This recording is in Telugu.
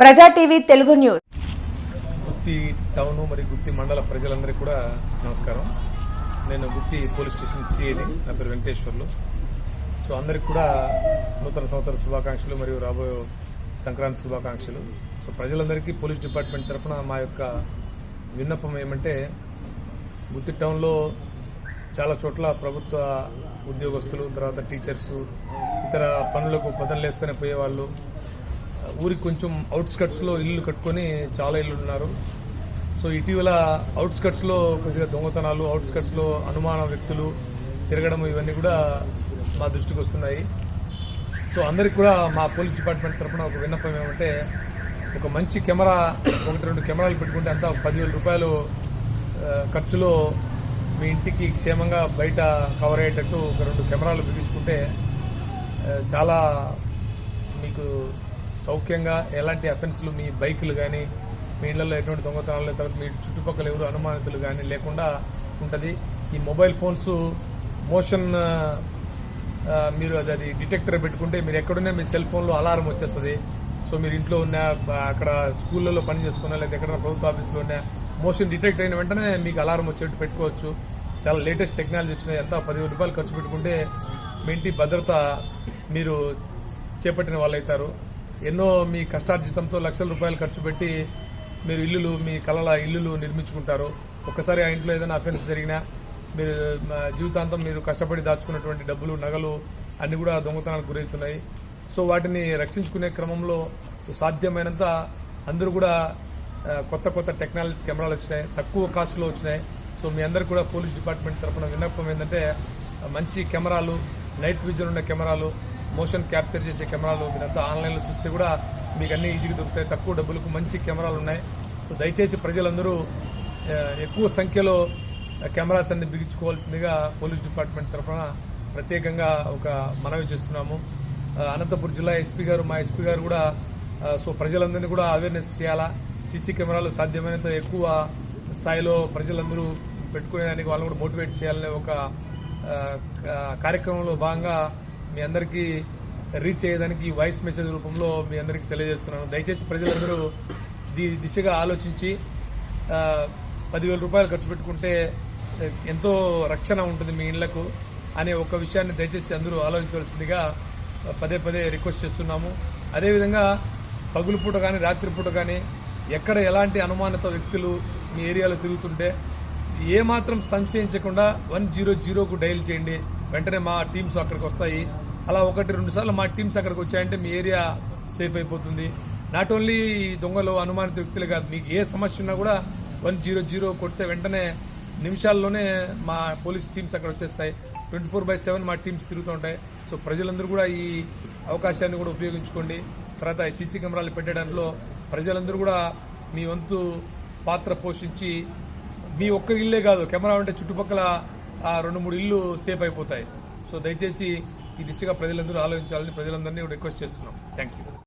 ప్రజా టీవీ తెలుగు న్యూస్. గుత్తి టౌన్ మరియు గుత్తి మండల ప్రజలందరికీ కూడా నమస్కారం. నేను గుత్తి పోలీస్ స్టేషన్ సిఐని, నా పేరు వెంకటేశ్వర్లు. సో అందరికి కూడా నూతన సంవత్సర శుభాకాంక్షలు మరియు రాబోయే సంక్రాంతి శుభాకాంక్షలు. సో ప్రజలందరికీ పోలీస్ డిపార్ట్మెంట్ తరఫున మా యొక్క విన్నపం ఏమంటే, గుత్తి టౌన్లో చాలా చోట్ల ప్రభుత్వ ఉద్యోగస్తులు, తర్వాత టీచర్సు, ఇతర పనులకు పొదనలేస్తూనే పోయేవాళ్ళు, ఊరికి కొంచెం అవుట్స్కట్స్లో ఇల్లు కట్టుకొని చాలా ఇల్లు ఉన్నారు. సో ఇటీవల అవుట్స్కట్స్లో కొద్దిగా దొంగతనాలు, అవుట్స్కట్స్లో అనుమాన వ్యక్తులు తిరగడం, ఇవన్నీ కూడా మా దృష్టికి వస్తున్నాయి. సో అందరికి కూడా మా పోలీస్ డిపార్ట్మెంట్ తరఫున ఒక విన్నపం ఏమంటే, ఒక మంచి కెమెరా, 1-2 కెమెరాలు పెట్టుకుంటే అంతా 10,000 రూపాయలు ఖర్చులో మీ ఇంటికి క్షేమంగా బయట కవర్ అయ్యేటట్టు ఒక 2 కెమెరాలు బిగించుకుంటే చాలా మీకు సౌఖ్యంగా, ఎలాంటి అఫెన్స్లు మీ బైకులు కానీ, మీ ఇళ్లలో ఎటువంటి దొంగతనాలు, తర్వాత మీ చుట్టుపక్కల ఎవరు అనుమానితులు కానీ లేకుండా ఉంటుంది. ఈ మొబైల్ ఫోన్స్ మోషన్ మీరు అది డిటెక్టర్ పెట్టుకుంటే మీరు ఎక్కడున్నా మీ సెల్ ఫోన్లో అలారం వచ్చేస్తుంది. సో మీరు ఇంట్లో ఉన్న, అక్కడ స్కూళ్ళలో పనిచేస్తున్నా, లేదా ఎక్కడైనా ప్రభుత్వ ఆఫీస్లో ఉన్న మోషన్ డిటెక్ట్ అయిన వెంటనే మీకు అలారం వచ్చేట్టు పెట్టుకోవచ్చు. చాలా లేటెస్ట్ టెక్నాలజీ వచ్చినాయి. ఎంత 10,000 రూపాయలు ఖర్చు పెట్టుకుంటే మీ ఇంటి భద్రత మీరు చేపట్టిన వాళ్ళు అవుతారు. ఎన్నో మీ కష్టార్జితంతో లక్షల రూపాయలు ఖర్చు పెట్టి మీరు ఇల్లులు, మీ కలల ఇల్లులు నిర్మించుకుంటారు. ఒక్కసారి ఆ ఇంట్లో ఏదైనా అఫెన్స్ జరిగినా మీరు జీవితాంతం మీరు కష్టపడి దాచుకున్నటువంటి డబ్బులు, నగలు అన్నీ కూడా దొంగతనాలకు గురవుతున్నాయి. సో వాటిని రక్షించుకునే క్రమంలో సాధ్యమైనంత అందరూ కూడా కొత్త టెక్నాలజీ కెమెరాలు వచ్చినాయి, తక్కువ కాస్ట్లో వచ్చినాయి. సో మీ అందరు కూడా పోలీస్ డిపార్ట్మెంట్ తరఫున విన్నపం ఏంటంటే, మంచి కెమెరాలు, నైట్ విజన్ ఉన్న కెమెరాలు, మోషన్ క్యాప్చర్ చేసే కెమెరాలు మీరంతా ఆన్లైన్లో చూస్తే కూడా మీకు అన్నీ ఈజీగా దొరుకుతాయి. తక్కువ డబ్బులకు మంచి కెమెరాలు ఉన్నాయి. సో దయచేసి ప్రజలందరూ ఎక్కువ సంఖ్యలో కెమెరాస్ అన్ని బిగించుకోవాల్సిందిగా పోలీస్ డిపార్ట్మెంట్ తరఫున ప్రత్యేకంగా ఒక మనవి చేస్తున్నాము. అనంతపురం జిల్లా ఎస్పీ గారు, మా ఎస్పీ గారు కూడా సో ప్రజలందరినీ కూడా అవేర్నెస్ చేయాలా. సీసీ కెమెరాలు సాధ్యమైనంత ఎక్కువ స్థాయిలో ప్రజలందరూ పెట్టుకునేదానికి వాళ్ళని కూడా మోటివేట్ చేయాలనే ఒక కార్యక్రమంలో భాగంగా మీ అందరికీ రీచ్ అయ్యేదానికి వాయిస్ మెసేజ్ రూపంలో మీ అందరికీ తెలియజేస్తున్నాను. దయచేసి ప్రజలందరూ దిశగా ఆలోచించి 10,000 రూపాయలు ఖర్చు పెట్టుకుంటే ఎంతో రక్షణ ఉంటుంది మీ ఇళ్లకు అనే ఒక విషయాన్ని దయచేసి అందరూ ఆలోచించవలసిందిగా పదే రిక్వెస్ట్ చేస్తున్నాము. అదేవిధంగా పగులుపూట కానీ, రాత్రిపూట కానీ ఎక్కడ ఎలాంటి అనుమానిత వ్యక్తులు మీ ఏరియాలో తిరుగుతుంటే ఏమాత్రం సంశయించకుండా 100కు డయల్ చేయండి. వెంటనే మా టీమ్స్ అక్కడికి వస్తాయి. అలా 1-2 సార్లు మా టీమ్స్ అక్కడికి వచ్చాయంటే మీ ఏరియా సేఫ్ అయిపోతుంది. నాట్ ఓన్లీ దొంగలు, అనుమానిత వ్యక్తులు కాదు, మీకు ఏ సమస్య ఉన్నా కూడా 100 కొడితే వెంటనే నిమిషాల్లోనే మా పోలీస్ టీమ్స్ అక్కడ వచ్చేస్తాయి. 24/7 మా టీమ్స్ తిరుగుతూ ఉంటాయి. సో ప్రజలందరూ కూడా ఈ అవకాశాన్ని కూడా ఉపయోగించుకోండి. తర్వాత సీసీ కెమెరాలు పెట్టడంలో ప్రజలందరూ కూడా మీ వంతు పాత్ర పోషించి, మీ ఒక్క ఇల్లే కాదు, కెమెరా ఉంటే చుట్టుపక్కల 2-3 ఇల్లు సేఫ్ అయిపోతాయి. సో దయచేసి ఈ దిశగా ప్రజలందరూ ఆలోచించాలని ప్రజలందరినీ రిక్వెస్ట్ చేస్తున్నాం. Thank you.